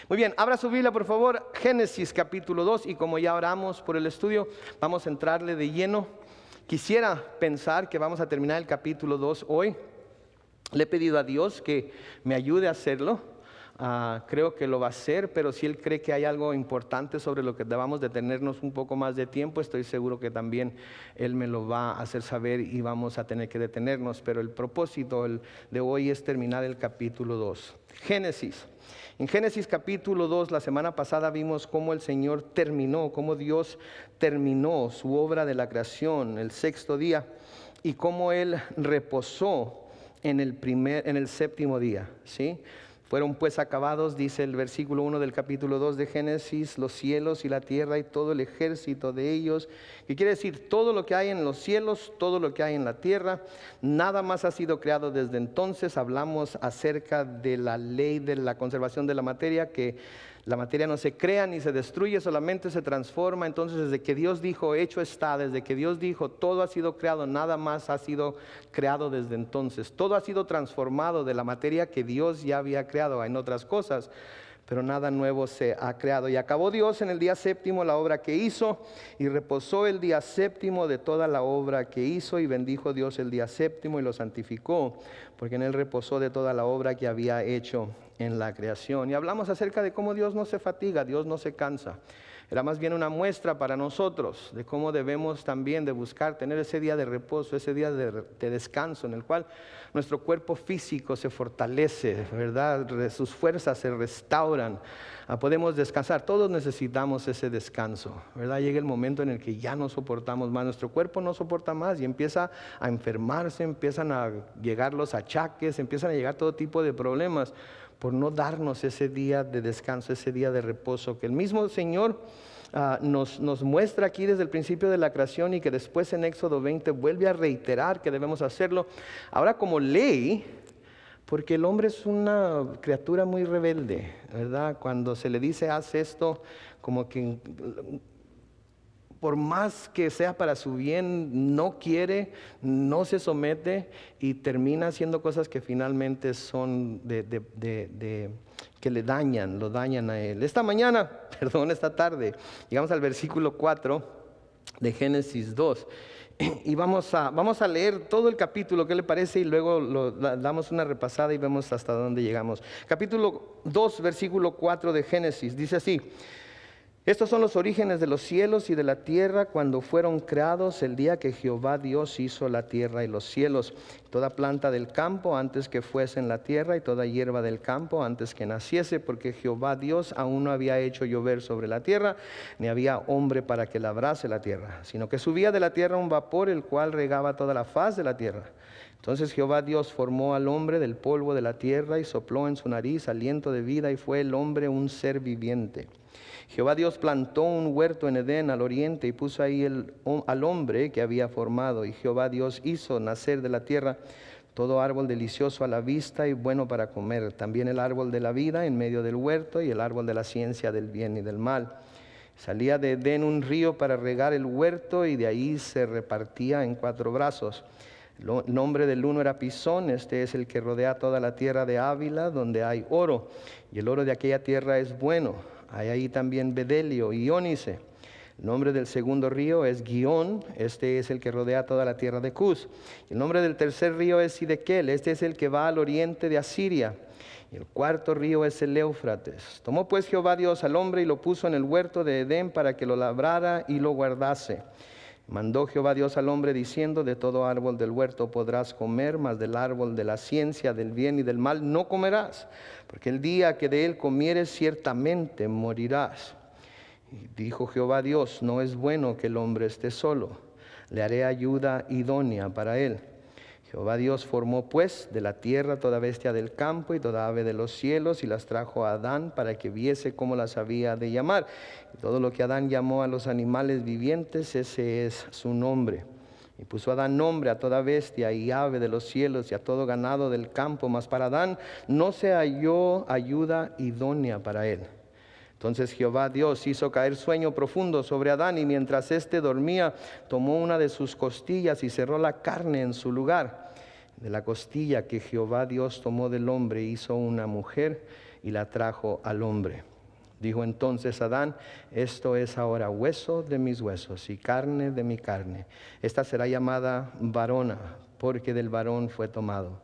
Muy bien, abra su Biblia por favor, Génesis capítulo 2, y como ya oramos por el estudio, vamos a entrarle de lleno. Quisiera pensar que vamos a terminar el capítulo 2 hoy. Le he pedido a Dios que me ayude a hacerlo. Creo que lo va a hacer, pero si Él cree que hay algo importante sobre lo que debamos detenernos un poco más de tiempo, estoy seguro que también Él me lo va a hacer saber y vamos a tener que detenernos. Pero el propósito de hoy es terminar el capítulo 2. Génesis. En Génesis capítulo 2, la semana pasada vimos cómo el Señor terminó, cómo Dios terminó su obra de la creación el sexto día y cómo Él reposó en el séptimo día, ¿sí? Fueron pues acabados, dice el versículo 1 del capítulo 2 de Génesis, los cielos y la tierra y todo el ejército de ellos. Que quiere decir todo lo que hay en los cielos, todo lo que hay en la tierra. Nada más ha sido creado desde entonces. Hablamos acerca de la ley de la conservación de la materia, que la materia no se crea ni se destruye, solamente se transforma. Entonces desde que Dios dijo hecho está, desde que Dios dijo todo ha sido creado, nada más ha sido creado desde entonces. Todo ha sido transformado de la materia que Dios ya había creado en otras cosas, pero nada nuevo se ha creado. Y acabó Dios en el día séptimo la obra que hizo, y reposó el día séptimo de toda la obra que hizo, y bendijo Dios el día séptimo y lo santificó, porque en él reposó de toda la obra que había hecho en la creación. Y hablamos acerca de cómo Dios no se fatiga, Dios no se cansa. Era más bien una muestra para nosotros de cómo debemos también de buscar tener ese día de reposo, ese día de descanso en el cual nuestro cuerpo físico se fortalece, ¿verdad? Sus fuerzas se restauran, podemos descansar. Todos necesitamos ese descanso, ¿verdad? Llega el momento en el que ya no soportamos más, nuestro cuerpo no soporta más y empieza a enfermarse, empiezan a llegar los achaques, empiezan a llegar todo tipo de problemas por no darnos ese día de descanso, ese día de reposo que el mismo Señor nos muestra aquí desde el principio de la creación, y que después en Éxodo 20 vuelve a reiterar que debemos hacerlo ahora como ley, porque el hombre es una criatura muy rebelde, ¿verdad? Cuando se le dice haz esto, como que por más que sea para su bien, no quiere, no se somete y termina haciendo cosas que finalmente son que lo dañan a él. Esta tarde, llegamos al versículo 4 de Génesis 2. Y vamos a leer todo el capítulo, ¿qué le parece? Y luego damos una repasada y vemos hasta dónde llegamos. Capítulo 2, versículo 4 de Génesis, dice así: estos son los orígenes de los cielos y de la tierra cuando fueron creados el día que Jehová Dios hizo la tierra y los cielos. Toda planta del campo antes que fuese en la tierra y toda hierba del campo antes que naciese, porque Jehová Dios aún no había hecho llover sobre la tierra, ni había hombre para que labrase la tierra, sino que subía de la tierra un vapor el cual regaba toda la faz de la tierra. Entonces Jehová Dios formó al hombre del polvo de la tierra y sopló en su nariz aliento de vida, y fue el hombre un ser viviente. Jehová Dios plantó un huerto en Edén al oriente y puso ahí al hombre que había formado. Y Jehová Dios hizo nacer de la tierra todo árbol delicioso a la vista y bueno para comer, también el árbol de la vida en medio del huerto y el árbol de la ciencia del bien y del mal. Salía de Edén un río para regar el huerto, y de ahí se repartía en 4 brazos. El nombre del uno era Pisón, este es el que rodea toda la tierra de Ávila, donde hay oro, y el oro de aquella tierra es bueno. Hay ahí también bedelio y ónice. El nombre del segundo río es Gihón, este es el que rodea toda la tierra de Cus. El nombre del tercer río es Sidequel, este es el que va al oriente de Asiria. Y el cuarto río es el Éufrates. Tomó pues Jehová Dios al hombre y lo puso en el huerto de Edén para que lo labrara y lo guardase. Mandó Jehová Dios al hombre diciendo: de todo árbol del huerto podrás comer, mas del árbol de la ciencia del bien y del mal no comerás, porque el día que de él comieres ciertamente morirás. Y dijo Jehová Dios: no es bueno que el hombre esté solo, le haré ayuda idónea para él. Jehová Dios formó pues de la tierra toda bestia del campo y toda ave de los cielos, y las trajo a Adán para que viese cómo las había de llamar. Y todo lo que Adán llamó a los animales vivientes, ese es su nombre. Y puso Adán nombre a toda bestia y ave de los cielos y a todo ganado del campo, mas para Adán no se halló ayuda idónea para él. Entonces Jehová Dios hizo caer sueño profundo sobre Adán, y mientras éste dormía, tomó una de sus costillas y cerró la carne en su lugar. De la costilla que Jehová Dios tomó del hombre hizo una mujer y la trajo al hombre. Dijo entonces Adán: esto es ahora hueso de mis huesos y carne de mi carne. Esta será llamada varona, porque del varón fue tomado.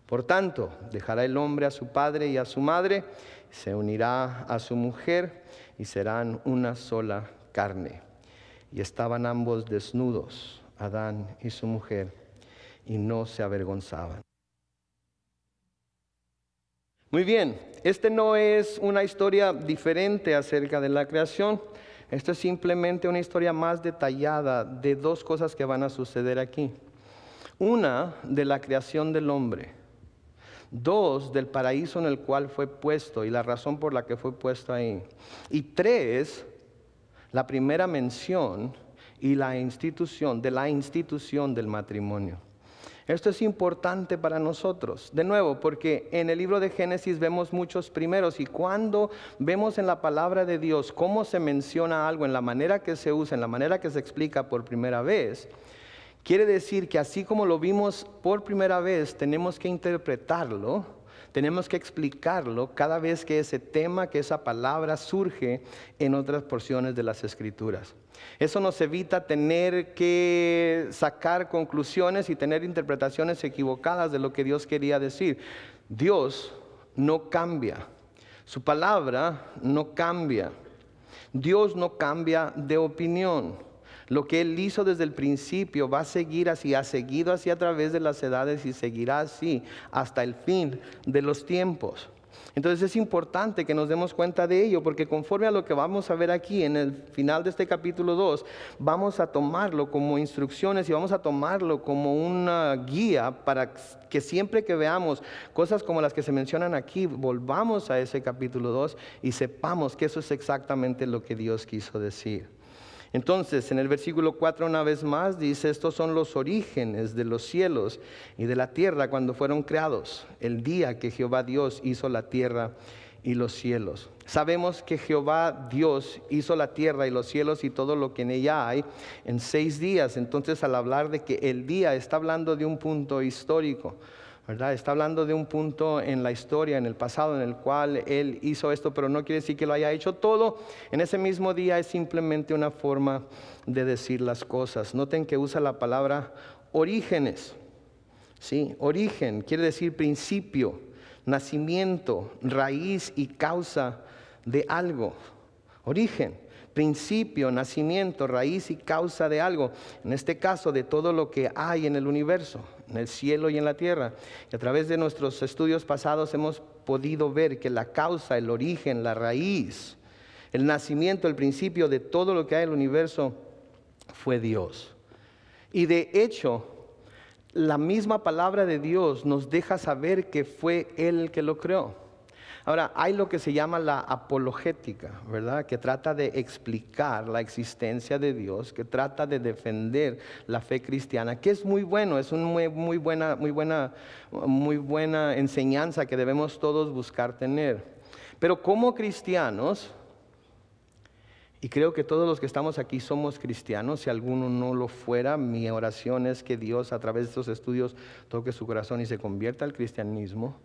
Por tanto, dejará el hombre a su padre y a su madre, se unirá a su mujer y serán una sola carne. Y estaban ambos desnudos, Adán y su mujer, y no se avergonzaban. Muy bien, este no es una historia diferente acerca de la creación. Esto es simplemente una historia más detallada de dos cosas que van a suceder aquí. Una, de la creación del hombre. Dos, del paraíso en el cual fue puesto y la razón por la que fue puesto ahí. Y tres, la primera mención y la institución del matrimonio. Esto es importante para nosotros, de nuevo, porque en el libro de Génesis vemos muchos primeros, y cuando vemos en la palabra de Dios cómo se menciona algo, en la manera que se usa, en la manera que se explica por primera vez, quiere decir que así como lo vimos por primera vez, tenemos que interpretarlo, tenemos que explicarlo cada vez que ese tema, que esa palabra surge en otras porciones de las Escrituras. Eso nos evita tener que sacar conclusiones y tener interpretaciones equivocadas de lo que Dios quería decir. Dios no cambia, su palabra no cambia, Dios no cambia de opinión. Lo que Él hizo desde el principio va a seguir así, ha seguido así a través de las edades y seguirá así hasta el fin de los tiempos. Entonces es importante que nos demos cuenta de ello, porque conforme a lo que vamos a ver aquí en el final de este capítulo 2, vamos a tomarlo como instrucciones y vamos a tomarlo como una guía para que siempre que veamos cosas como las que se mencionan aquí, volvamos a ese capítulo 2 y sepamos que eso es exactamente lo que Dios quiso decir. Entonces, en el versículo 4 una vez más dice: estos son los orígenes de los cielos y de la tierra cuando fueron creados, el día que Jehová Dios hizo la tierra y los cielos. Sabemos que Jehová Dios hizo la tierra y los cielos y todo lo que en ella hay en 6 días. Entonces, al hablar de que el día, está hablando de un punto histórico, ¿verdad? Está hablando de un punto en la historia, en el pasado, en el cual Él hizo esto, pero no quiere decir que lo haya hecho todo en ese mismo día. Es simplemente una forma de decir las cosas. Noten que usa la palabra orígenes. ¿Sí? Origen quiere decir principio, nacimiento, raíz y causa de algo. Origen, principio, nacimiento, raíz y causa de algo. En este caso, de todo lo que hay en el universo, en el cielo y en la tierra. Y a través de nuestros estudios pasados hemos podido ver que la causa, el origen, la raíz, el nacimiento, el principio de todo lo que hay en el universo fue Dios. Y de hecho, la misma palabra de Dios nos deja saber que fue Él el que lo creó. Ahora, hay lo que se llama la apologética, ¿verdad? Que trata de explicar la existencia de Dios, que trata de defender la fe cristiana, que es muy bueno, es una muy buena enseñanza que debemos todos buscar tener. Pero como cristianos, y creo que todos los que estamos aquí somos cristianos, si alguno no lo fuera, mi oración es que Dios a través de estos estudios toque su corazón y se convierta al cristianismo.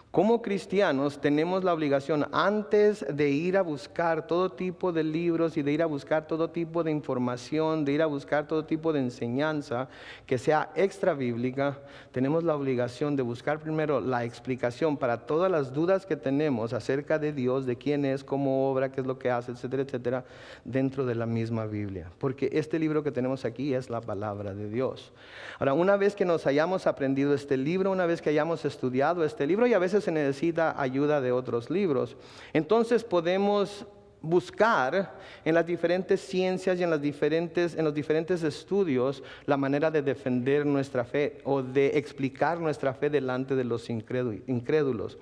Como cristianos tenemos la obligación, antes de ir a buscar todo tipo de libros y de ir a buscar todo tipo de información, de ir a buscar todo tipo de enseñanza que sea extra bíblica, tenemos la obligación de buscar primero la explicación para todas las dudas que tenemos acerca de Dios, de quién es, cómo obra, qué es lo que hace, etcétera, etcétera, dentro de la misma Biblia. Porque este libro que tenemos aquí es la palabra de Dios. Ahora, una vez que nos hayamos aprendido este libro, una vez que hayamos estudiado este libro, y a veces se necesita ayuda de otros libros, entonces podemos buscar en las diferentes ciencias y en los diferentes estudios la manera de defender nuestra fe o de explicar nuestra fe delante de los incrédulos.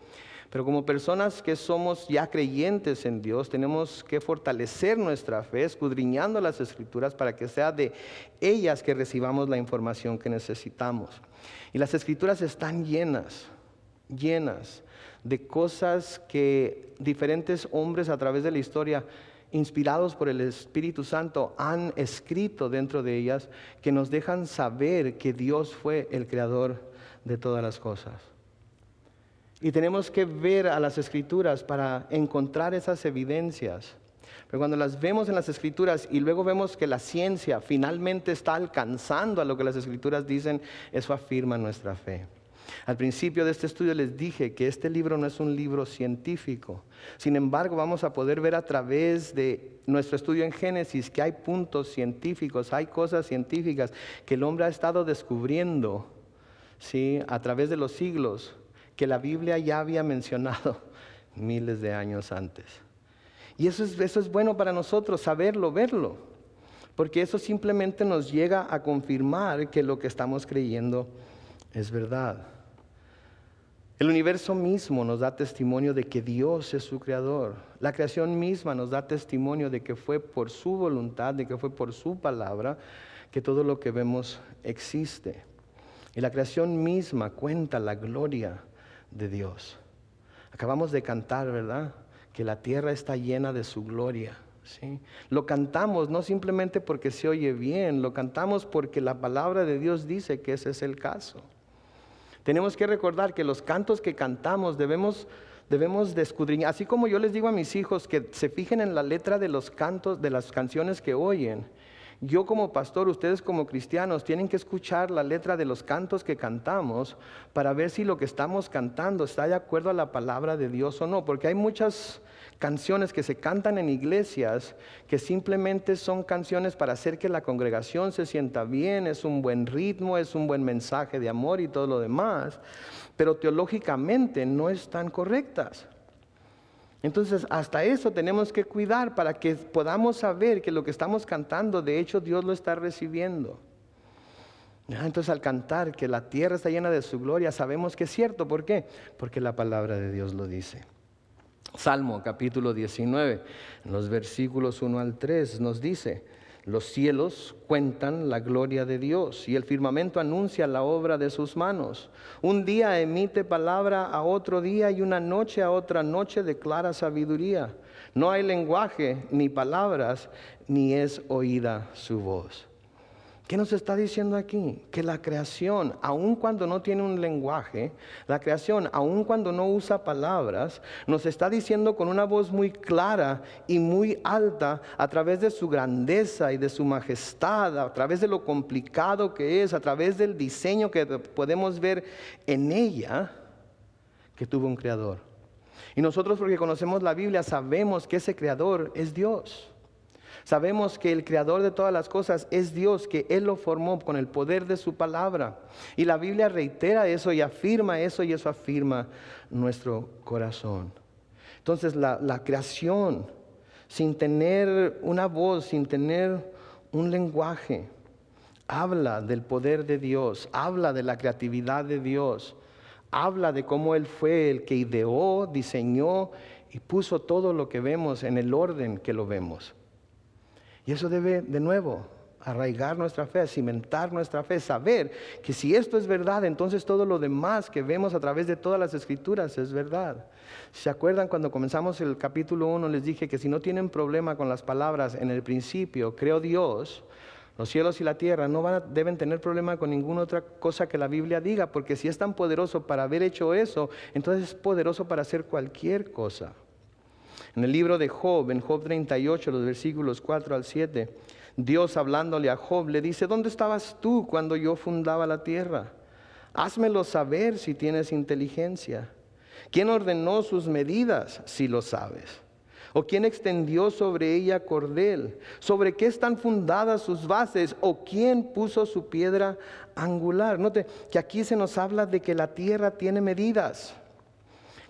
Pero como personas que somos ya creyentes en Dios, tenemos que fortalecer nuestra fe escudriñando las Escrituras para que sea de ellas que recibamos la información que necesitamos. Y las Escrituras están llenas de cosas que diferentes hombres a través de la historia, inspirados por el Espíritu Santo, han escrito dentro de ellas, que nos dejan saber que Dios fue el creador de todas las cosas. Y tenemos que ver a las Escrituras para encontrar esas evidencias. Pero cuando las vemos en las Escrituras y luego vemos que la ciencia finalmente está alcanzando a lo que las Escrituras dicen, eso afirma nuestra fe. Al principio de este estudio les dije que este libro no es un libro científico. Sin embargo, vamos a poder ver a través de nuestro estudio en Génesis que hay puntos científicos, hay cosas científicas que el hombre ha estado descubriendo, ¿sí?, a través de los siglos, que la Biblia ya había mencionado miles de años antes. Y eso es bueno para nosotros, saberlo, verlo, porque eso simplemente nos llega a confirmar que lo que estamos creyendo es verdad. El universo mismo nos da testimonio de que Dios es su creador. La creación misma nos da testimonio de que fue por su voluntad, de que fue por su palabra, que todo lo que vemos existe. Y la creación misma cuenta la gloria de Dios. Acabamos de cantar, ¿verdad?, que la tierra está llena de su gloria, ¿sí? Lo cantamos no simplemente porque se oye bien, lo cantamos porque la palabra de Dios dice que ese es el caso. Tenemos que recordar que los cantos que cantamos debemos de escudriñar. Así como yo les digo a mis hijos que se fijen en la letra de los cantos, de las canciones que oyen. Yo como pastor, ustedes como cristianos, tienen que escuchar la letra de los cantos que cantamos para ver si lo que estamos cantando está de acuerdo a la palabra de Dios o no. Porque hay muchas canciones que se cantan en iglesias que simplemente son canciones para hacer que la congregación se sienta bien, es un buen ritmo, es un buen mensaje de amor y todo lo demás, pero teológicamente no están correctas. Entonces, hasta eso tenemos que cuidar para que podamos saber que lo que estamos cantando, de hecho, Dios lo está recibiendo. Entonces, al cantar que la tierra está llena de su gloria, sabemos que es cierto. ¿Por qué? Porque la palabra de Dios lo dice. Salmo capítulo 19, en los versículos 1 al 3 nos dice: los cielos cuentan la gloria de Dios y el firmamento anuncia la obra de sus manos. Un día emite palabra a otro día y una noche a otra noche declara sabiduría. No hay lenguaje ni palabras, ni es oída su voz. ¿Qué nos está diciendo aquí? Que la creación, aun cuando no tiene un lenguaje, la creación, aun cuando no usa palabras, nos está diciendo con una voz muy clara y muy alta, a través de su grandeza y de su majestad, a través de lo complicado que es, a través del diseño que podemos ver en ella, que tuvo un creador. Y nosotros, porque conocemos la Biblia, sabemos que ese creador es Dios. Sabemos que el creador de todas las cosas es Dios, que Él lo formó con el poder de su palabra. Y la Biblia reitera eso y afirma eso, y eso afirma nuestro corazón. Entonces la creación, sin tener una voz, sin tener un lenguaje, habla del poder de Dios, habla de la creatividad de Dios, habla de cómo Él fue el que ideó, diseñó y puso todo lo que vemos en el orden que lo vemos. Y eso debe, de nuevo, arraigar nuestra fe, cimentar nuestra fe, saber que si esto es verdad, entonces todo lo demás que vemos a través de todas las Escrituras es verdad. ¿Se acuerdan cuando comenzamos el capítulo 1? Les dije que si no tienen problema con las palabras en el principio, creó Dios, los cielos y la tierra, deben tener problema con ninguna otra cosa que la Biblia diga, porque si es tan poderoso para haber hecho eso, entonces es poderoso para hacer cualquier cosa. En el libro de Job, en Job 38, los versículos 4 al 7, Dios hablándole a Job le dice: ¿dónde estabas tú cuando yo fundaba la tierra? Házmelo saber si tienes inteligencia. ¿Quién ordenó sus medidas, si lo sabes? ¿O quién extendió sobre ella cordel? ¿Sobre qué están fundadas sus bases? ¿O quién puso su piedra angular? Note que aquí se nos habla de que la tierra tiene medidas.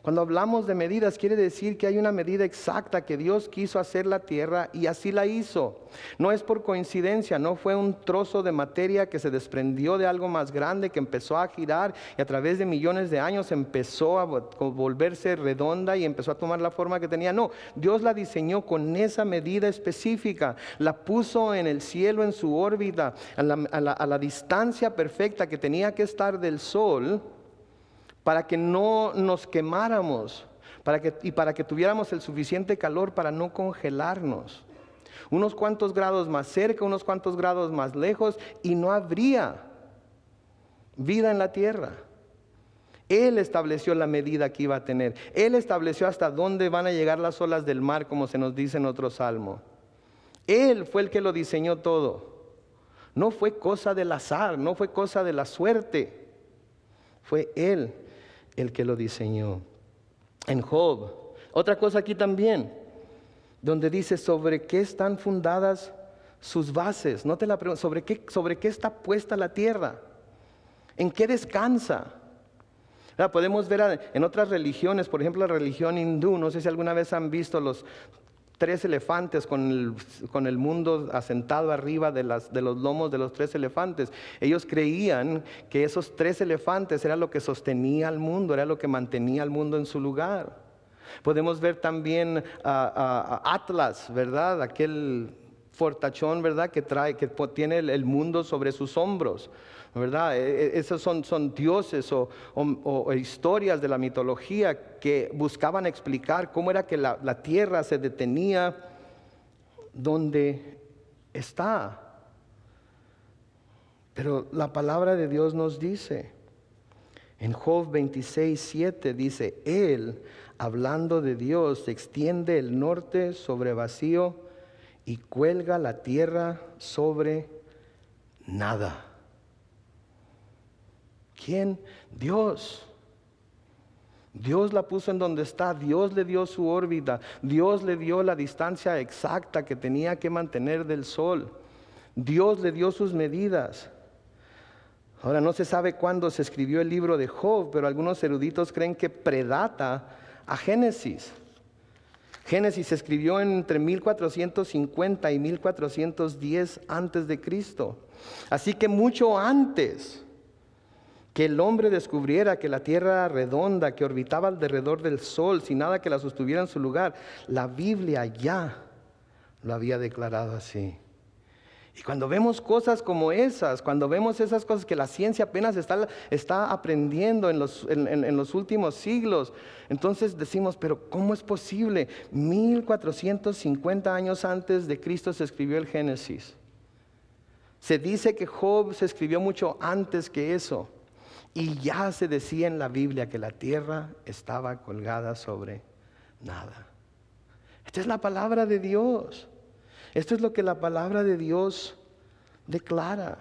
Cuando hablamos de medidas, quiere decir que hay una medida exacta que Dios quiso hacer la tierra y así la hizo. No es por coincidencia, no fue un trozo de materia que se desprendió de algo más grande, que empezó a girar y a través de millones de años empezó a volverse redonda y empezó a tomar la forma que tenía. No, Dios la diseñó con esa medida específica, la puso en el cielo, en su órbita, a la distancia perfecta que tenía que estar del sol, para que no nos quemáramos, para que tuviéramos el suficiente calor para no congelarnos. Unos cuantos grados más cerca, unos cuantos grados más lejos, y no habría vida en la tierra. Él estableció la medida que iba a tener. Él estableció hasta dónde van a llegar las olas del mar, como se nos dice en otro salmo. Él fue el que lo diseñó todo. No fue cosa del azar, no fue cosa de la suerte. Fue Él el que lo diseñó. En Job, otra cosa aquí también, donde dice sobre qué están fundadas sus bases. No te la pregunto, sobre qué está puesta la tierra, en qué descansa. Podemos ver en otras religiones, por ejemplo la religión hindú, no sé si alguna vez han visto los 3 elefantes con el mundo asentado arriba de los lomos de los 3 elefantes. Ellos creían que esos 3 elefantes era lo que sostenía al mundo, era lo que mantenía al mundo en su lugar. Podemos ver también a Atlas, ¿verdad? Aquel fortachón, ¿verdad? Que tiene el mundo sobre sus hombros, ¿verdad? Esos son dioses o historias de la mitología que buscaban explicar cómo era que la tierra se detenía donde está. Pero la palabra de Dios nos dice, en Job 26:7 dice, Él, hablando de Dios, extiende el norte sobre vacío y cuelga la tierra sobre nada. ¿Quién? Dios. Dios la puso en donde está, Dios le dio su órbita, Dios le dio la distancia exacta que tenía que mantener del sol, Dios le dio sus medidas. Ahora no se sabe cuándo se escribió el libro de Job, pero algunos eruditos creen que predata a Génesis. Génesis se escribió entre 1450 y 1410 antes de Cristo. Así que mucho antes que el hombre descubriera que la tierra era redonda, que orbitaba alrededor del sol, sin nada que la sostuviera en su lugar, la Biblia ya lo había declarado así. Y cuando vemos cosas como esas, cuando vemos esas cosas que la ciencia apenas está aprendiendo en los últimos siglos, entonces decimos, pero ¿cómo es posible? 1450 años antes de Cristo se escribió el Génesis. Se dice que Job se escribió mucho antes que eso. Y ya se decía en la Biblia que la tierra estaba colgada sobre nada. Esta es la palabra de Dios. Esto es lo que la palabra de Dios declara.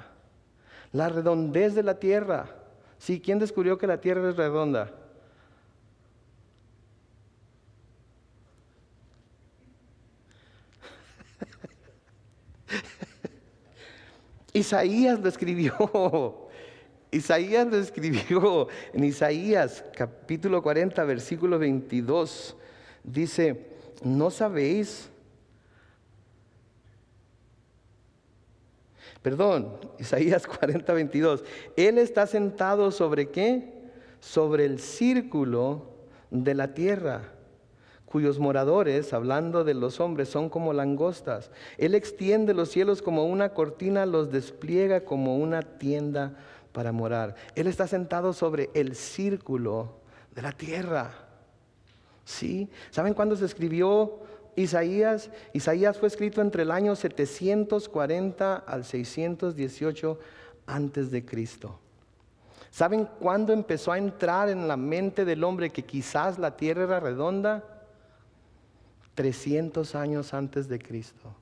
La redondez de la tierra. Sí, ¿quién descubrió que la tierra es redonda? Isaías lo escribió. Isaías lo escribió en Isaías capítulo 40 versículo 22. Dice, ¿no sabéis? Perdón, Isaías 40, 22. Él está sentado ¿sobre qué? Sobre el círculo de la tierra, cuyos moradores, hablando de los hombres, son como langostas. Él extiende los cielos como una cortina, los despliega como una tienda para morar. Él está sentado sobre el círculo de la tierra. ¿Sí? ¿Saben cuándo se escribió Isaías? Isaías fue escrito entre el año 740 al 618 antes de Cristo. ¿Saben cuándo empezó a entrar en la mente del hombre que quizás la tierra era redonda? 300 años antes de Cristo.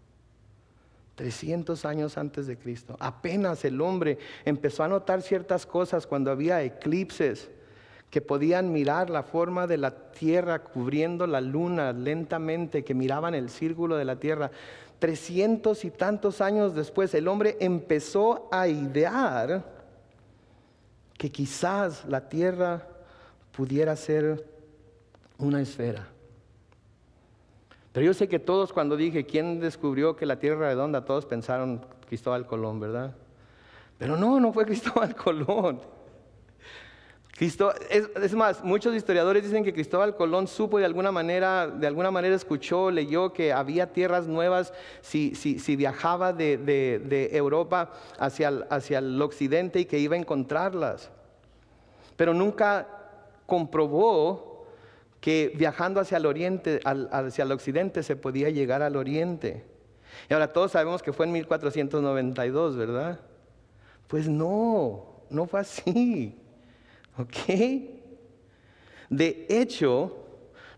300 años antes de Cristo. Apenas el hombre empezó a notar ciertas cosas cuando había eclipses, que podían mirar la forma de la tierra cubriendo la luna lentamente, que miraban el círculo de la tierra. 300 y tantos años después, el hombre empezó a idear que quizás la tierra pudiera ser una esfera. Pero yo sé que todos, cuando dije ¿quién descubrió que la tierra era redonda?, todos pensaron Cristóbal Colón, ¿verdad? Pero no fue Cristóbal Colón. Es más, muchos historiadores dicen que Cristóbal Colón supo de alguna manera escuchó, leyó que había tierras nuevas si viajaba de Europa hacia el occidente, y que iba a encontrarlas. Pero nunca comprobó que viajando hacia el oriente, hacia el occidente, se podía llegar al oriente. Y ahora todos sabemos que fue en 1492, ¿verdad? Pues no fue así. ¿Ok? De hecho,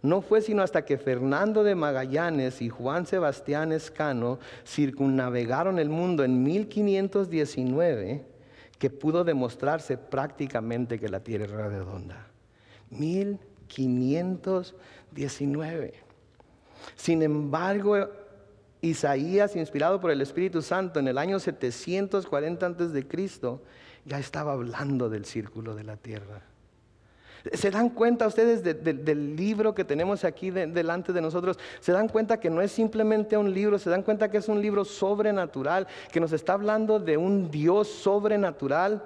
no fue sino hasta que Fernando de Magallanes y Juan Sebastián Elcano circunnavegaron el mundo en 1519 que pudo demostrarse prácticamente que la Tierra era redonda. 1519. Sin embargo, Isaías, inspirado por el Espíritu Santo en el año 740 a.C., ya estaba hablando del círculo de la tierra. ¿Se dan cuenta ustedes del libro que tenemos aquí delante de nosotros? ¿Se dan cuenta que no es simplemente un libro? ¿Se dan cuenta que es un libro sobrenatural? Que nos está hablando de un Dios sobrenatural,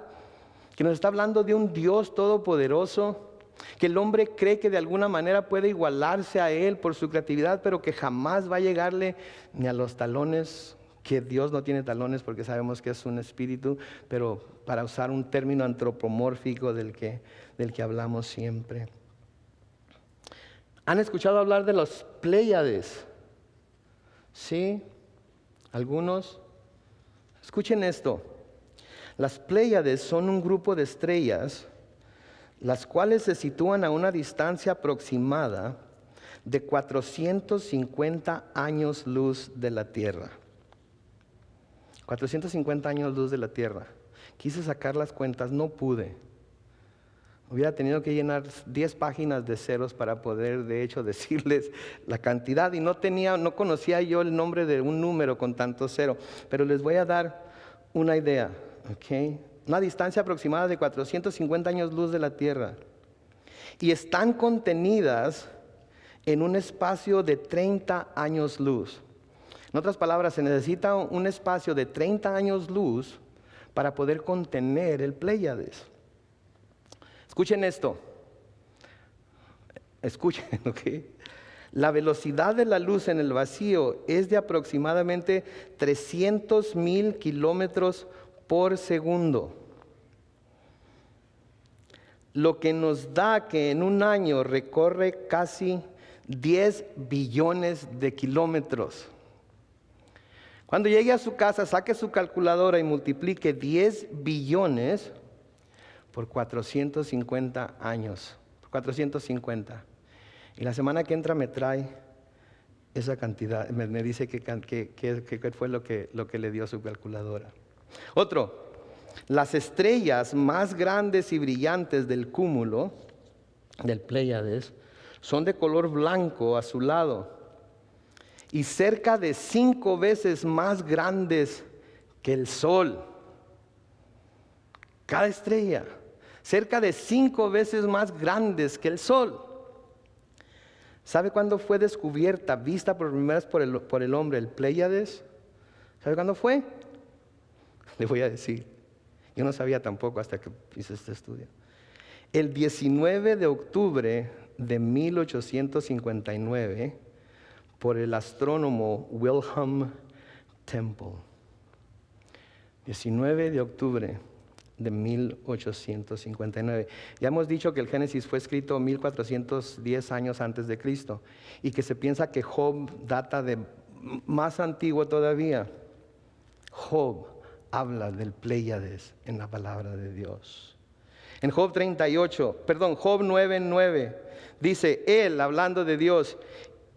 que nos está hablando de un Dios todopoderoso, que el hombre cree que de alguna manera puede igualarse a Él por su creatividad, pero que jamás va a llegarle ni a los talones, que Dios no tiene talones porque sabemos que es un espíritu, pero para usar un término antropomórfico del que hablamos siempre. ¿Han escuchado hablar de los Pléyades? ¿Sí? ¿Algunos? Escuchen esto. Las Pléyades son un grupo de estrellas las cuales se sitúan a una distancia aproximada de 450 años luz de la Tierra. 450 años luz de la Tierra. Quise sacar las cuentas, no pude. Hubiera tenido que llenar 10 páginas de ceros para poder, de hecho, decirles la cantidad. Y no conocía yo el nombre de un número con tanto cero. Pero les voy a dar una idea, ¿ok? Una distancia aproximada de 450 años luz de la Tierra. Y están contenidas en un espacio de 30 años luz. En otras palabras, se necesita un espacio de 30 años luz para poder contener el Pléyades. Escuchen esto. Escuchen, ¿ok? La velocidad de la luz en el vacío es de aproximadamente 300,000 kilómetros por segundo. Lo que nos da que en un año recorre casi 10 billones de kilómetros. Cuando llegue a su casa, saque su calculadora y multiplique 10 billones por 450 años. Por 450. Y la semana que entra me trae esa cantidad. Me dice qué fue lo que le dio su calculadora. Otro. Las estrellas más grandes y brillantes del cúmulo, del Pléyades, son de color blanco azulado y cerca de 5 veces más grandes que el Sol. Cada estrella, cerca de 5 veces más grandes que el Sol. ¿Sabe cuándo fue descubierta, vista por primera vez por el hombre, el Pléyades? ¿Sabe cuándo fue? Le voy a decir. Yo no sabía tampoco hasta que hice este estudio. El 19 de octubre de 1859, por el astrónomo Wilhelm Temple. 19 de octubre de 1859. Ya hemos dicho que el Génesis fue escrito 1410 años antes de Cristo y que se piensa que Job data de más antiguo todavía. Job habla del Pléyades en la palabra de Dios. En Job 9:9 dice, Él, hablando de Dios,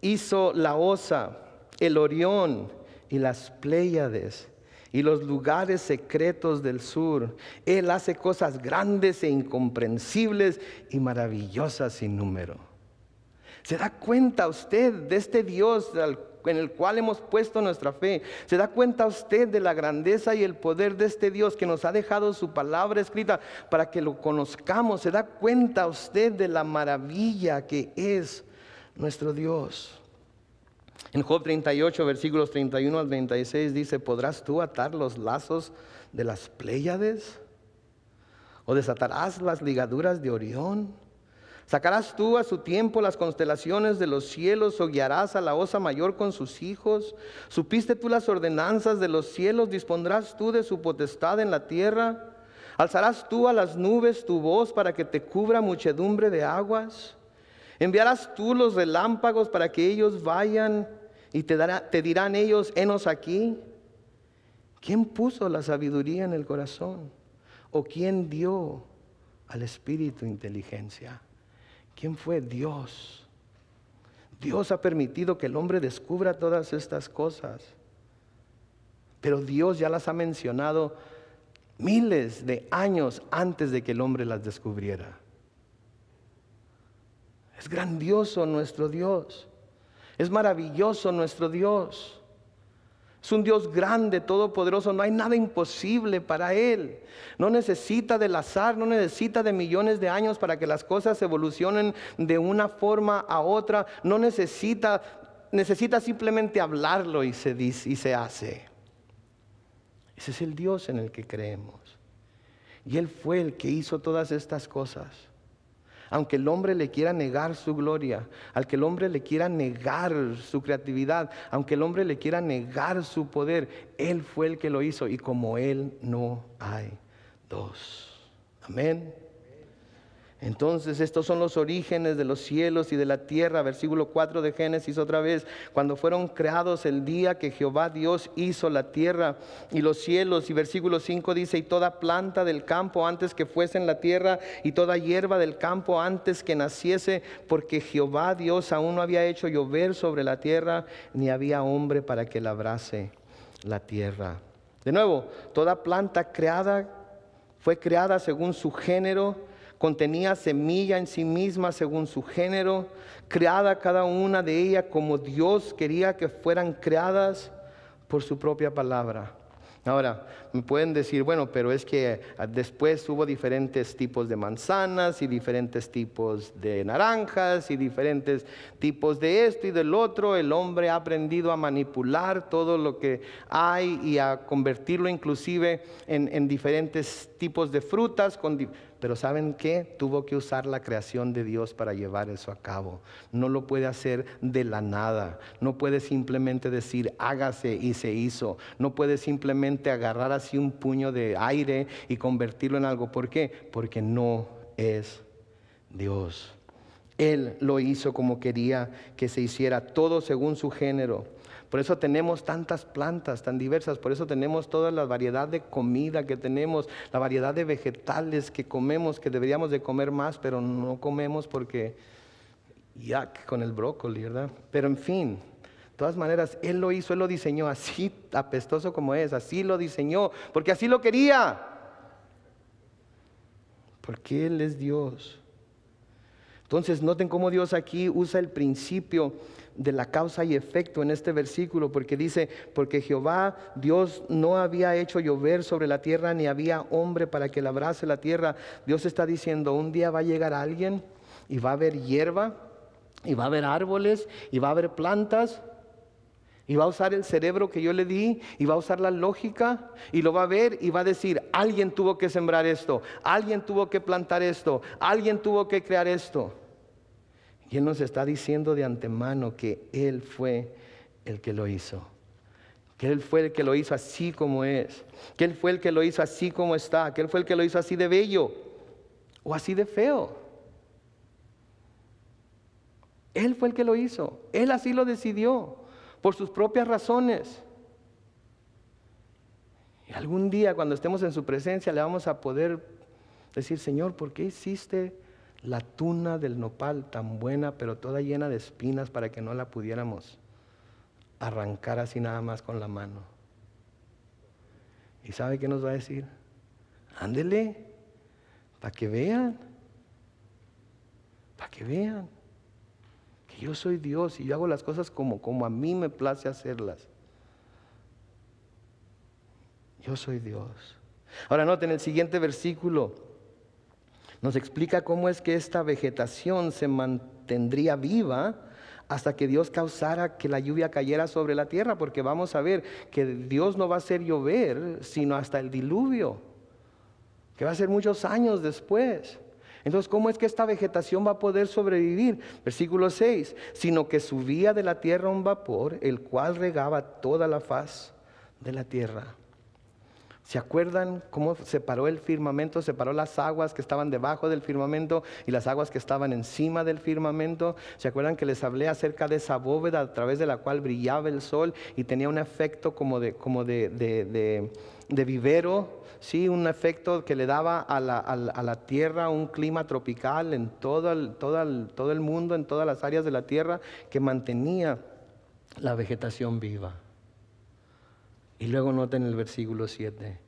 hizo la Osa, el Orión y las Pléyades y los lugares secretos del sur. Él hace cosas grandes e incomprensibles y maravillosas sin número. ¿Se da cuenta usted de este Dios en el cual hemos puesto nuestra fe? ¿Se da cuenta usted de la grandeza y el poder de este Dios que nos ha dejado su palabra escrita para que lo conozcamos? ¿Se da cuenta usted de la maravilla que es nuestro Dios? En Job 38, versículos 31 al 36 dice, ¿podrás tú atar los lazos de las Pléyades? ¿O desatarás las ligaduras de Orión? ¿Sacarás tú a su tiempo las constelaciones de los cielos o guiarás a la Osa Mayor con sus hijos? ¿Supiste tú las ordenanzas de los cielos? ¿Dispondrás tú de su potestad en la tierra? ¿Alzarás tú a las nubes tu voz para que te cubra muchedumbre de aguas? ¿Enviarás tú los relámpagos para que ellos vayan y te dirán ellos, henos aquí? ¿Quién puso la sabiduría en el corazón? ¿O quién dio al espíritu inteligencia? ¿Quién fue? Dios. Dios ha permitido que el hombre descubra todas estas cosas. Pero Dios ya las ha mencionado miles de años antes de que el hombre las descubriera. Es grandioso nuestro Dios. Es maravilloso nuestro Dios. Es un Dios grande, todopoderoso. No hay nada imposible para Él. No necesita del azar, no necesita de millones de años para que las cosas evolucionen de una forma a otra. No necesita simplemente hablarlo y se dice y se hace. Ese es el Dios en el que creemos. Y Él fue el que hizo todas estas cosas. Aunque el hombre le quiera negar su gloria, aunque el hombre le quiera negar su creatividad, aunque el hombre le quiera negar su poder, Él fue el que lo hizo, y como Él no hay dos. Amén. Entonces estos son los orígenes de los cielos y de la tierra. Versículo 4 de Génesis otra vez. Cuando fueron creados el día que Jehová Dios hizo la tierra y los cielos. Y versículo 5 dice: y toda planta del campo antes que fuese en la tierra, y toda hierba del campo antes que naciese, porque Jehová Dios aún no había hecho llover sobre la tierra, ni había hombre para que labrase la tierra. De nuevo, toda planta creada fue creada según su género. Contenía semilla en sí misma según su género, creada cada una de ellas como Dios quería que fueran creadas por su propia palabra. Ahora, me pueden decir, bueno, pero es que después hubo diferentes tipos de manzanas y diferentes tipos de naranjas y diferentes tipos de esto y del otro. El hombre ha aprendido a manipular todo lo que hay y a convertirlo inclusive en diferentes tipos de frutas. Pero ¿saben qué? Tuvo que usar la creación de Dios para llevar eso a cabo. No lo puede hacer de la nada. No puede simplemente decir hágase y se hizo. No puede simplemente agarrar así un puño de aire y convertirlo en algo. ¿Por qué? Porque no es Dios. Él lo hizo como quería que se hiciera, todo según su género. Por eso tenemos tantas plantas tan diversas, por eso tenemos toda la variedad de comida que tenemos, la variedad de vegetales que comemos, que deberíamos de comer más, pero no comemos porque yuck con el brócoli, ¿verdad? Pero en fin, de todas maneras, Él lo hizo, Él lo diseñó así apestoso como es, así lo diseñó, porque así lo quería. Porque Él es Dios. Entonces noten cómo Dios aquí usa el principio de la causa y efecto en este versículo, porque dice: porque Jehová Dios no había hecho llover sobre la tierra, ni había hombre para que labrase la tierra. Dios está diciendo, un día va a llegar alguien y va a haber hierba, y va a haber árboles, y va a haber plantas, y va a usar el cerebro que yo le di, y va a usar la lógica, y lo va a ver y va a decir: alguien tuvo que sembrar esto, alguien tuvo que plantar esto, alguien tuvo que crear esto. Y Él nos está diciendo de antemano que Él fue el que lo hizo. Que Él fue el que lo hizo así como es. Que Él fue el que lo hizo así como está. Que Él fue el que lo hizo así de bello o así de feo. Él fue el que lo hizo. Él así lo decidió por sus propias razones. Y algún día cuando estemos en su presencia le vamos a poder decir: Señor, ¿por qué hiciste la tuna del nopal tan buena, pero toda llena de espinas, para que no la pudiéramos arrancar así nada más con la mano? ¿Y sabe qué nos va a decir? Ándele, para que vean que yo soy Dios y yo hago las cosas como a mí me place hacerlas. Yo soy Dios. Ahora noten el siguiente versículo. Nos explica cómo es que esta vegetación se mantendría viva hasta que Dios causara que la lluvia cayera sobre la tierra, porque vamos a ver que Dios no va a hacer llover sino hasta el diluvio, que va a ser muchos años después. Entonces, ¿cómo es que esta vegetación va a poder sobrevivir? Versículo 6, sino que subía de la tierra un vapor, el cual regaba toda la faz de la tierra. ¿Se acuerdan cómo separó el firmamento? Separó las aguas que estaban debajo del firmamento y las aguas que estaban encima del firmamento. ¿Se acuerdan que les hablé acerca de esa bóveda a través de la cual brillaba el sol y tenía un efecto como de de vivero, sí, un efecto que le daba a la tierra un clima tropical en todo el mundo, en todas las áreas de la tierra, que mantenía la vegetación viva. Y luego noten el versículo 7.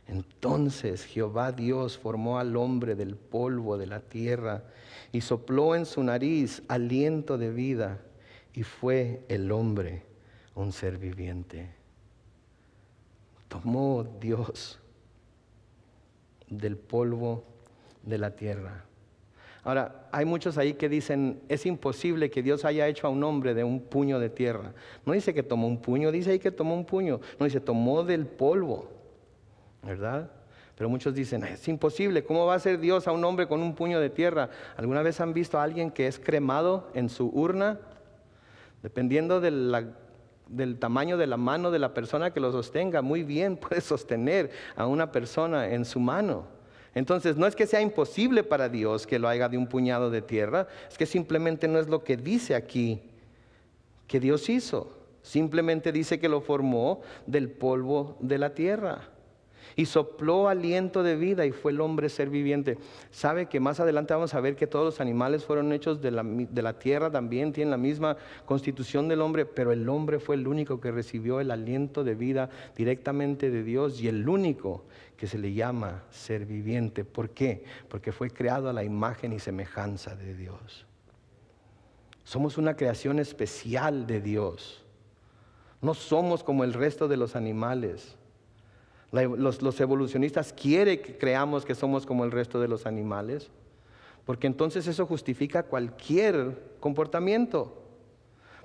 Entonces Jehová Dios formó al hombre del polvo de la tierra y sopló en su nariz aliento de vida, y fue el hombre un ser viviente. Tomó Dios del polvo de la tierra. Ahora, hay muchos ahí que dicen, es imposible que Dios haya hecho a un hombre de un puño de tierra. No dice que tomó un puño, dice ahí que tomó un puño. No dice, tomó del polvo, ¿verdad? Pero muchos dicen, es imposible, ¿cómo va a ser Dios a un hombre con un puño de tierra? ¿Alguna vez han visto a alguien que es cremado en su urna? Dependiendo del tamaño de la mano de la persona que lo sostenga, muy bien puede sostener a una persona en su mano. Entonces, no es que sea imposible para Dios que lo haga de un puñado de tierra, es que simplemente no es lo que dice aquí que Dios hizo. Simplemente dice que lo formó del polvo de la tierra y sopló aliento de vida, y fue el hombre ser viviente. Sabe que más adelante vamos a ver que todos los animales fueron hechos de la tierra, también tienen la misma constitución del hombre, pero el hombre fue el único que recibió el aliento de vida directamente de Dios, y el único que se le llama ser viviente. ¿Por qué? Porque fue creado a la imagen y semejanza de Dios. Somos una creación especial de Dios. No somos como el resto de los animales. Los evolucionistas quieren que creamos que somos como el resto de los animales, porque entonces eso justifica cualquier comportamiento.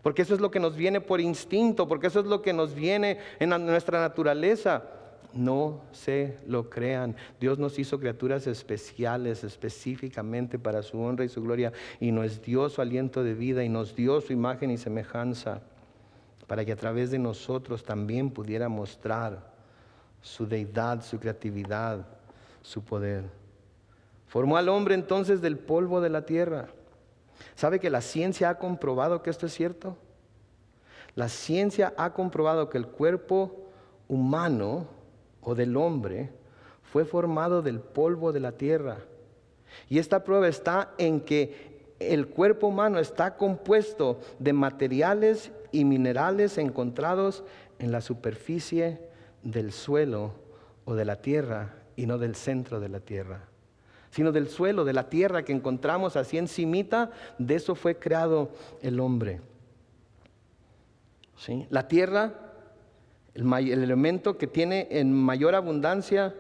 Porque eso es lo que nos viene por instinto, porque eso es lo que nos viene en nuestra naturaleza. No se lo crean. Dios nos hizo criaturas especiales, específicamente para su honra y su gloria, y nos dio su aliento de vida y nos dio su imagen y semejanza, para que a través de nosotros también pudiera mostrar su deidad, su creatividad, su poder. Formó al hombre entonces del polvo de la tierra. ¿Sabe que la ciencia ha comprobado que esto es cierto? La ciencia ha comprobado que el cuerpo humano o del hombre fue formado del polvo de la tierra. Y esta prueba está en que el cuerpo humano está compuesto de materiales y minerales encontrados en la superficie del suelo o de la tierra, y no del centro de la tierra, sino del suelo, de la tierra que encontramos así encimita. De eso fue creado el hombre. ¿Sí? La tierra, el elemento que tiene en mayor abundancia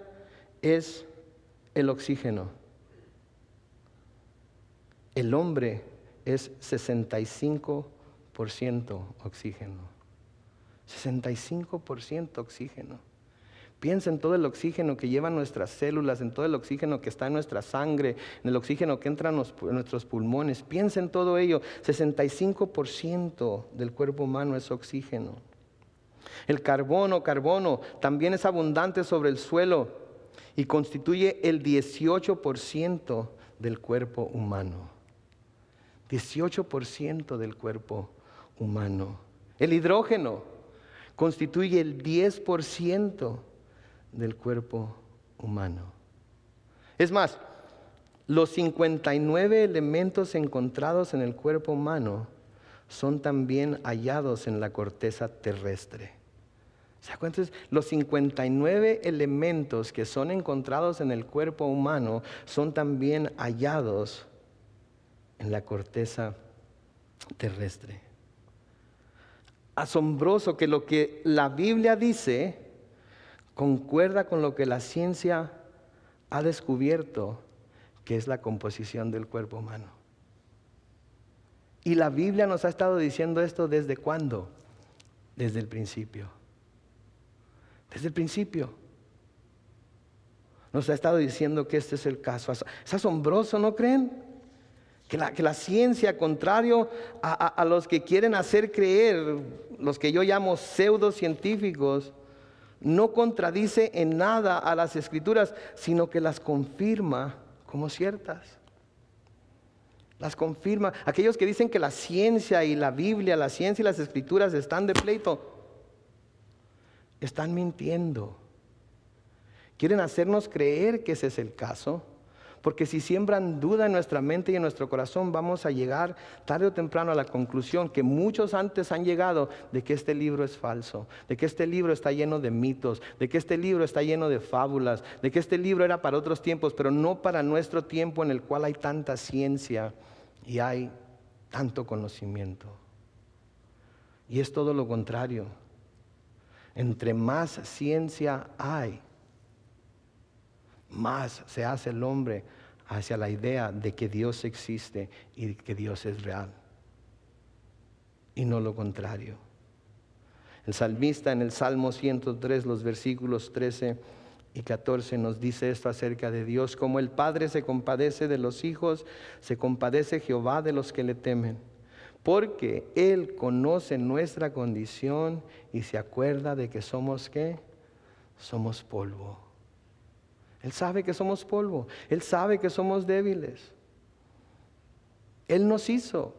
es el oxígeno. El hombre es 65% oxígeno. 65% oxígeno. Piensa en todo el oxígeno que llevan nuestras células, en todo el oxígeno que está en nuestra sangre, en el oxígeno que entra en nuestros pulmones. Piensa en todo ello. 65% del cuerpo humano es oxígeno. El carbono también es abundante sobre el suelo y constituye el 18% del cuerpo humano. 18% del cuerpo humano. El hidrógeno constituye el 10% del cuerpo humano. Es más, los 59 elementos encontrados en el cuerpo humano son también hallados en la corteza terrestre. ¿Se da cuenta? Los 59 elementos que son encontrados en el cuerpo humano son también hallados en la corteza terrestre. Asombroso que lo que la Biblia dice concuerda con lo que la ciencia ha descubierto, que es la composición del cuerpo humano. Y la Biblia nos ha estado diciendo esto ¿desde cuándo? Desde el principio. Desde el principio. Nos ha estado diciendo que este es el caso. Es asombroso, ¿no creen? Que la ciencia, contrario a los que quieren hacer creer, los que yo llamo pseudocientíficos, no contradice en nada a las Escrituras, sino que las confirma como ciertas. Las confirma. Aquellos que dicen que la ciencia y la Biblia, la ciencia y las Escrituras están de pleito, están mintiendo. Quieren hacernos creer que ese es el caso. Porque si siembran duda en nuestra mente y en nuestro corazón, vamos a llegar tarde o temprano a la conclusión que muchos antes han llegado de que este libro es falso, de que este libro está lleno de mitos, de que este libro está lleno de fábulas, de que este libro era para otros tiempos, pero no para nuestro tiempo en el cual hay tanta ciencia y hay tanto conocimiento. Y es todo lo contrario. Entre más ciencia hay, más se hace el hombre hacia la idea de que Dios existe y que Dios es real, y no lo contrario. El salmista en el Salmo 103, los versículos 13 y 14 nos dice esto acerca de Dios: como el Padre se compadece de los hijos, se compadece Jehová de los que le temen, porque Él conoce nuestra condición y se acuerda de que somos ¿qué? Somos polvo. Él sabe que somos polvo. Él sabe que somos débiles. Él nos hizo.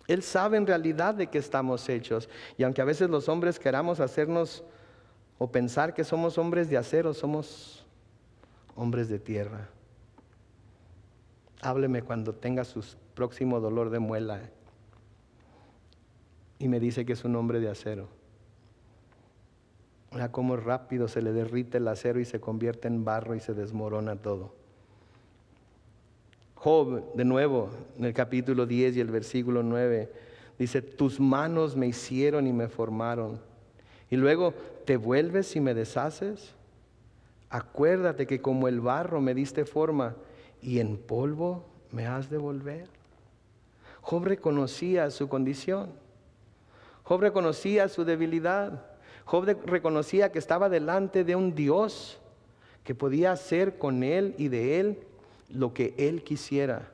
Él sabe en realidad de qué estamos hechos. Y aunque a veces los hombres queramos hacernos o pensar que somos hombres de acero, somos hombres de tierra. Hábleme cuando tenga su próximo dolor de muela y me dice que es un hombre de acero. Mira cómo rápido se le derrite el acero y se convierte en barro y se desmorona todo. Job, de nuevo, en el capítulo 10 y el versículo 9, dice: tus manos me hicieron y me formaron. Y luego, ¿te vuelves y me deshaces? Acuérdate que como el barro me diste forma y en polvo me has de volver. Job reconocía su condición. Job reconocía su debilidad. Job reconocía que estaba delante de un Dios que podía hacer con él y de él lo que él quisiera.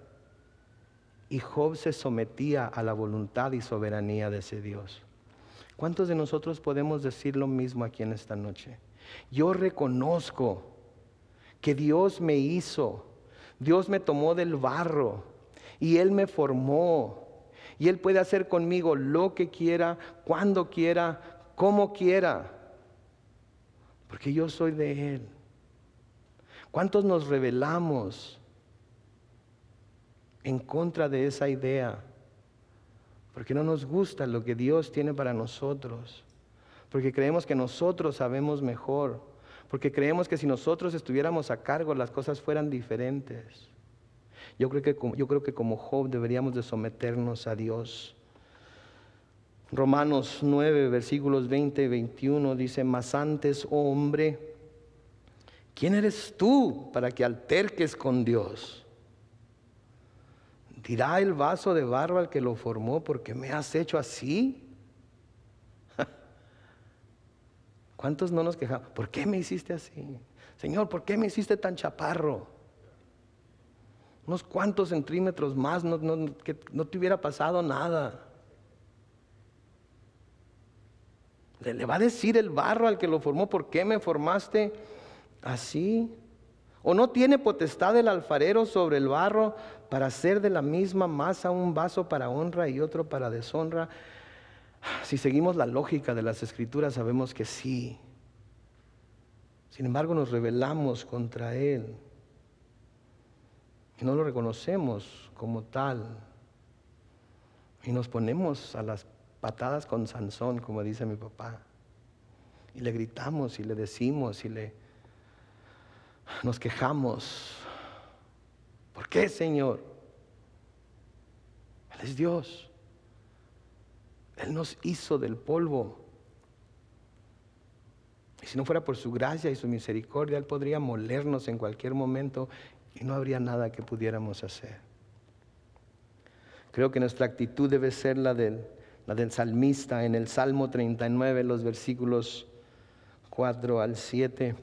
Y Job se sometía a la voluntad y soberanía de ese Dios. ¿Cuántos de nosotros podemos decir lo mismo aquí en esta noche? Yo reconozco que Dios me hizo, Dios me tomó del barro y Él me formó. Y Él puede hacer conmigo lo que quiera, cuando quiera, como quiera, porque yo soy de Él. ¿Cuántos nos rebelamos en contra de esa idea? Porque no nos gusta lo que Dios tiene para nosotros, porque creemos que nosotros sabemos mejor, porque creemos que si nosotros estuviéramos a cargo las cosas fueran diferentes. Yo creo que como Job deberíamos de someternos a Dios. Romanos 9, versículos 20 y 21 dice: mas antes, oh hombre, ¿quién eres tú para que alterques con Dios? ¿Dirá el vaso de barro al que lo formó, por qué me has hecho así? ¿Cuántos no nos quejamos? ¿Por qué me hiciste así? Señor, ¿por qué me hiciste tan chaparro? Unos cuantos centímetros más, que no te hubiera pasado nada. ¿Le va a decir el barro al que lo formó, por qué me formaste así? ¿O no tiene potestad el alfarero sobre el barro para hacer de la misma masa un vaso para honra y otro para deshonra? Si seguimos la lógica de las Escrituras, sabemos que sí. Sin embargo, nos rebelamos contra Él y no lo reconocemos como tal. Y nos ponemos a las patadas con Sansón, como dice mi papá, y le gritamos y le decimos y nos quejamos. ¿Por qué, Señor? Él es Dios. Él nos hizo del polvo. Y si no fuera por su gracia y su misericordia, Él podría molernos en cualquier momento y no habría nada que pudiéramos hacer. Creo que nuestra actitud debe ser la del salmista en el Salmo 39, los versículos 4 al 7.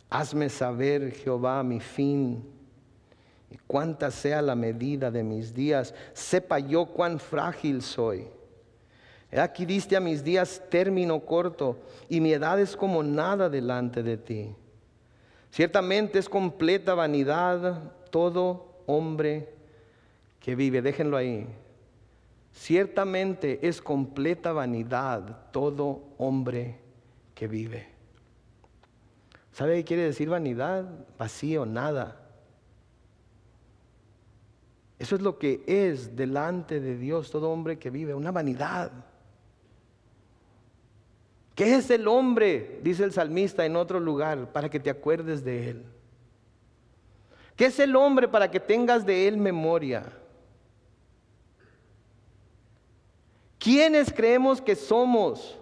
Hazme saber, Jehová, mi fin, y cuánta sea la medida de mis días. Sepa yo cuán frágil soy. He aquí diste a mis días término corto, y mi edad es como nada delante de ti. Ciertamente es completa vanidad todo hombre que vive. Déjenlo ahí. Ciertamente es completa vanidad todo hombre que vive. ¿Sabe qué quiere decir vanidad? Vacío, nada. Eso es lo que es delante de Dios todo hombre que vive, una vanidad. ¿Qué es el hombre? Dice el salmista en otro lugar, para que te acuerdes de él. ¿Qué es el hombre para que tengas de él memoria? ¿Quiénes creemos que somos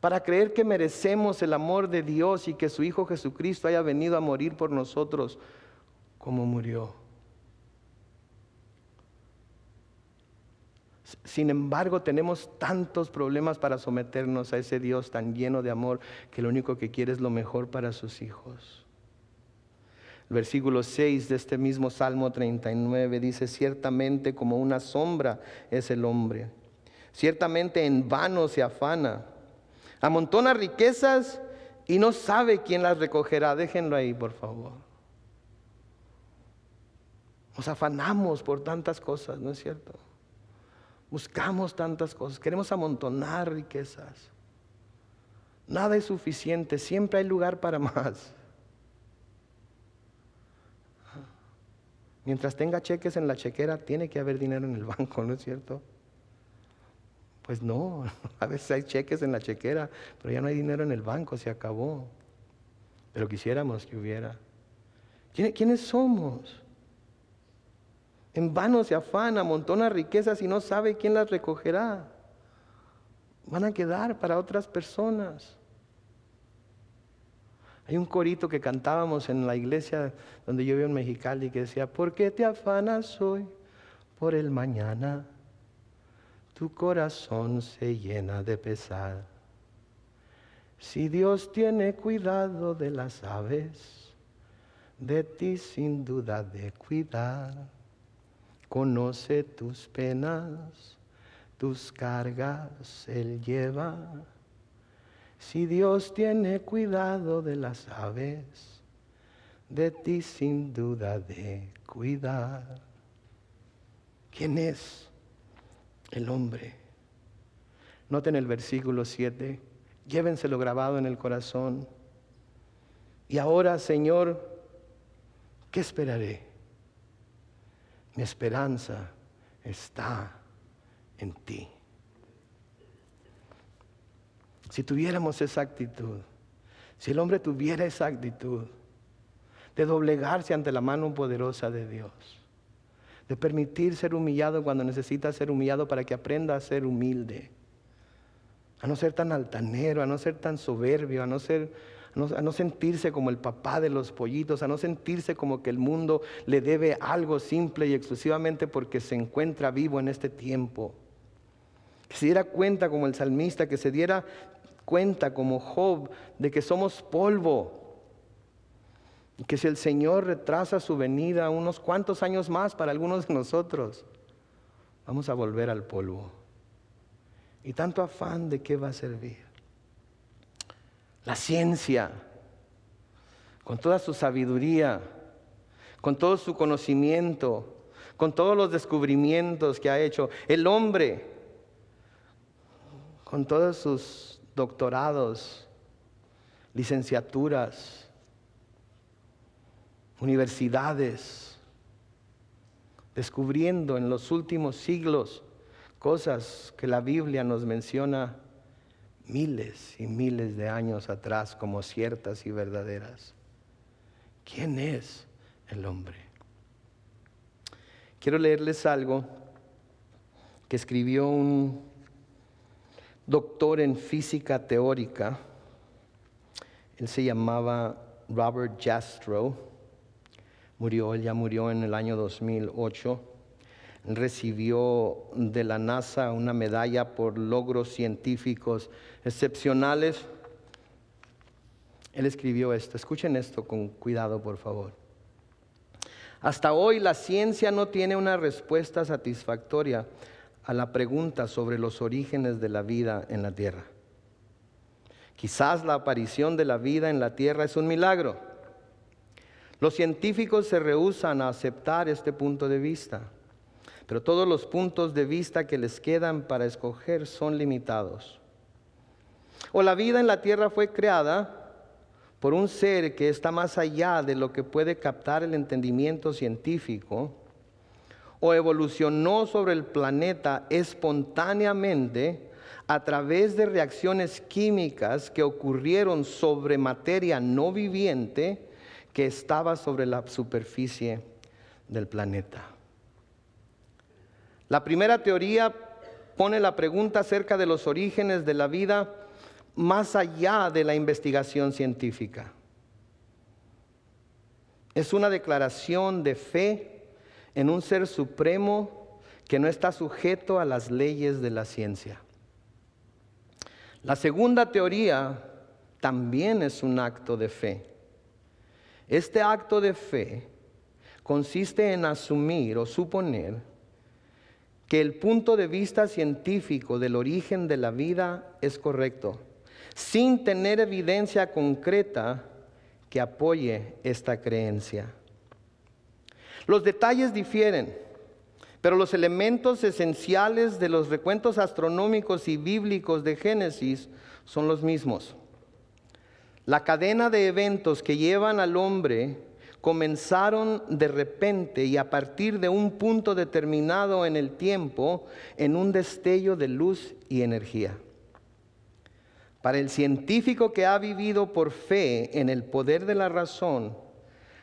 para creer que merecemos el amor de Dios y que su Hijo Jesucristo haya venido a morir por nosotros como murió? Sin embargo, tenemos tantos problemas para someternos a ese Dios tan lleno de amor que lo único que quiere es lo mejor para sus hijos. El versículo 6 de este mismo Salmo 39 dice: ciertamente como una sombra es el hombre, ciertamente en vano se afana, amontona riquezas y no sabe quién las recogerá. Déjenlo ahí, por favor. Nos afanamos por tantas cosas, ¿no es cierto? Buscamos tantas cosas, queremos amontonar riquezas. Nada es suficiente, siempre hay lugar para más. Mientras tenga cheques en la chequera, tiene que haber dinero en el banco, ¿no es cierto? Pues no, a veces hay cheques en la chequera, pero ya no hay dinero en el banco, se acabó. Pero quisiéramos que hubiera. ¿Quiénes somos? En vano se afana, amontona riquezas y no sabe quién las recogerá. Van a quedar para otras personas. Hay un corito que cantábamos en la iglesia donde yo vivo en Mexicali que decía: ¿por qué te afanas hoy por el mañana? Tu corazón se llena de pesar. Si Dios tiene cuidado de las aves, de ti sin duda ha de cuidar. Conoce tus penas, tus cargas Él lleva. Si Dios tiene cuidado de las aves, de ti sin duda ha de cuidar. ¿Quién es el hombre? Noten el versículo 7, llévenselo grabado en el corazón. Y ahora, Señor, ¿qué esperaré? Mi esperanza está en ti. Si tuviéramos esa actitud, si el hombre tuviera esa actitud de doblegarse ante la mano poderosa de Dios, de permitir ser humillado cuando necesita ser humillado para que aprenda a ser humilde, a no ser tan altanero, a no ser tan soberbio, a no sentirse como el papá de los pollitos, a no sentirse como que el mundo le debe algo simple y exclusivamente porque se encuentra vivo en este tiempo. Que se diera cuenta como el salmista, que se diera cuenta como Job de que somos polvo. Y que si el Señor retrasa su venida unos cuantos años más para algunos de nosotros, vamos a volver al polvo. Y tanto afán, ¿de qué va a servir? La ciencia, con toda su sabiduría, con todo su conocimiento, con todos los descubrimientos que ha hecho. El hombre, con todos sus doctorados, licenciaturas, universidades, descubriendo en los últimos siglos cosas que la Biblia nos menciona miles y miles de años atrás como ciertas y verdaderas. ¿Quién es el hombre? Quiero leerles algo que escribió un doctor en física teórica. Él se llamaba Robert Jastrow. Él ya murió en el año 2008. Recibió de la NASA una medalla por logros científicos excepcionales. Él escribió esto. Escuchen esto con cuidado, por favor. Hasta hoy la ciencia no tiene una respuesta satisfactoria a la pregunta sobre los orígenes de la vida en la Tierra. Quizás la aparición de la vida en la Tierra es un milagro. Los científicos se rehúsan a aceptar este punto de vista, pero todos los puntos de vista que les quedan para escoger son limitados. O la vida en la Tierra fue creada por un ser que está más allá de lo que puede captar el entendimiento científico, o evolucionó sobre el planeta espontáneamente a través de reacciones químicas que ocurrieron sobre materia no viviente que estaba sobre la superficie del planeta. La primera teoría pone la pregunta acerca de los orígenes de la vida más allá de la investigación científica. Es una declaración de fe en un ser supremo que no está sujeto a las leyes de la ciencia. La segunda teoría también es un acto de fe. Este acto de fe consiste en asumir o suponer que el punto de vista científico del origen de la vida es correcto, sin tener evidencia concreta que apoye esta creencia. Los detalles difieren, pero los elementos esenciales de los recuentos astronómicos y bíblicos de Génesis son los mismos. La cadena de eventos que llevan al hombre comenzaron de repente y a partir de un punto determinado en el tiempo, en un destello de luz y energía. Para el científico que ha vivido por fe en el poder de la razón,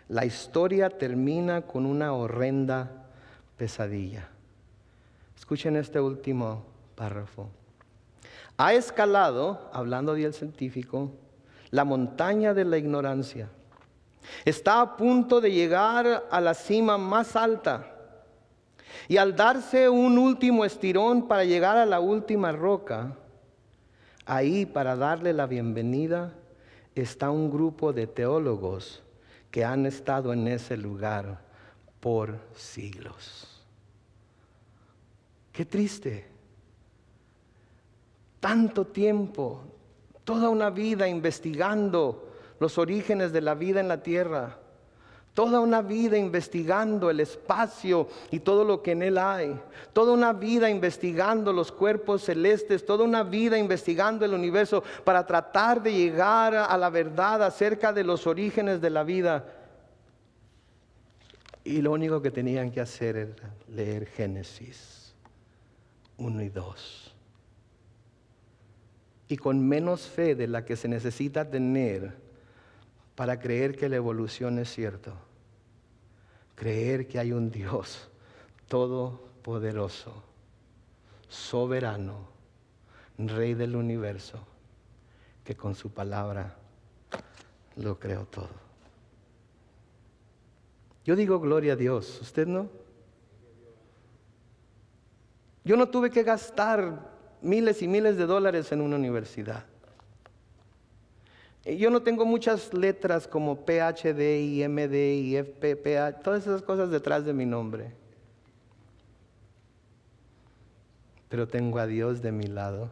la historia termina con una horrenda pesadilla. Escuchen este último párrafo. Ha escalado, hablando del científico, la montaña de la ignorancia. Está a punto de llegar a la cima más alta. Y al darse un último estirón para llegar a la última roca, ahí para darle la bienvenida está un grupo de teólogos que han estado en ese lugar por siglos. Qué triste. Tanto tiempo, toda una vida investigando los orígenes de la vida en la tierra, toda una vida investigando el espacio y todo lo que en él hay, toda una vida investigando los cuerpos celestes, toda una vida investigando el universo para tratar de llegar a la verdad acerca de los orígenes de la vida. Y lo único que tenían que hacer era leer Génesis 1 y 2. Y con menos fe de la que se necesita tener para creer que la evolución es cierto, creer que hay un Dios todopoderoso, soberano, Rey del universo, que con su palabra lo creó todo. Yo digo gloria a Dios, ¿usted no? Yo no tuve que gastar miles y miles de dólares en una universidad. Yo no tengo muchas letras como PhD y MD y FPPA, todas esas cosas detrás de mi nombre. Pero tengo a Dios de mi lado.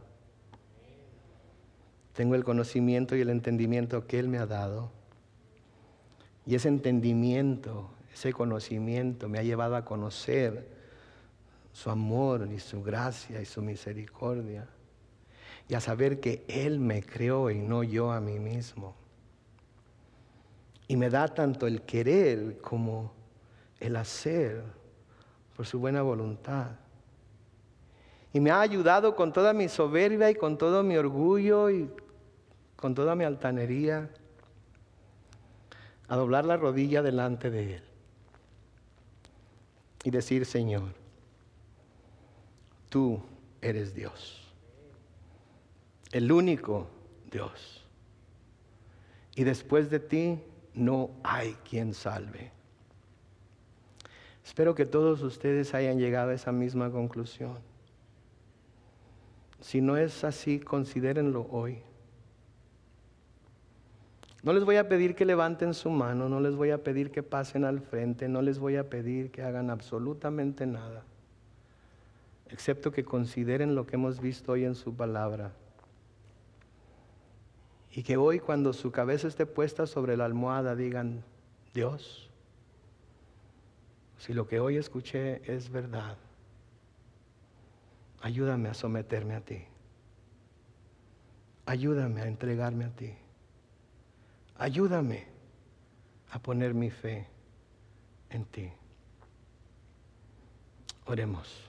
Tengo el conocimiento y el entendimiento que Él me ha dado. Y ese entendimiento, ese conocimiento me ha llevado a conocer su amor y su gracia y su misericordia. Y a saber que Él me creó y no yo a mí mismo. Y me da tanto el querer como el hacer por su buena voluntad. Y me ha ayudado con toda mi soberbia y con todo mi orgullo y con toda mi altanería a doblar la rodilla delante de Él. Y decir, Señor, tú eres Dios. El único Dios. Y después de ti no hay quien salve. Espero que todos ustedes hayan llegado a esa misma conclusión. Si no es así, considérenlo hoy. No les voy a pedir que levanten su mano, no les voy a pedir que pasen al frente, no les voy a pedir que hagan absolutamente nada, excepto que consideren lo que hemos visto hoy en su palabra. Y que hoy, cuando su cabeza esté puesta sobre la almohada, digan, Dios, si lo que hoy escuché es verdad, ayúdame a someterme a ti. Ayúdame a entregarme a ti. Ayúdame a poner mi fe en ti. Oremos.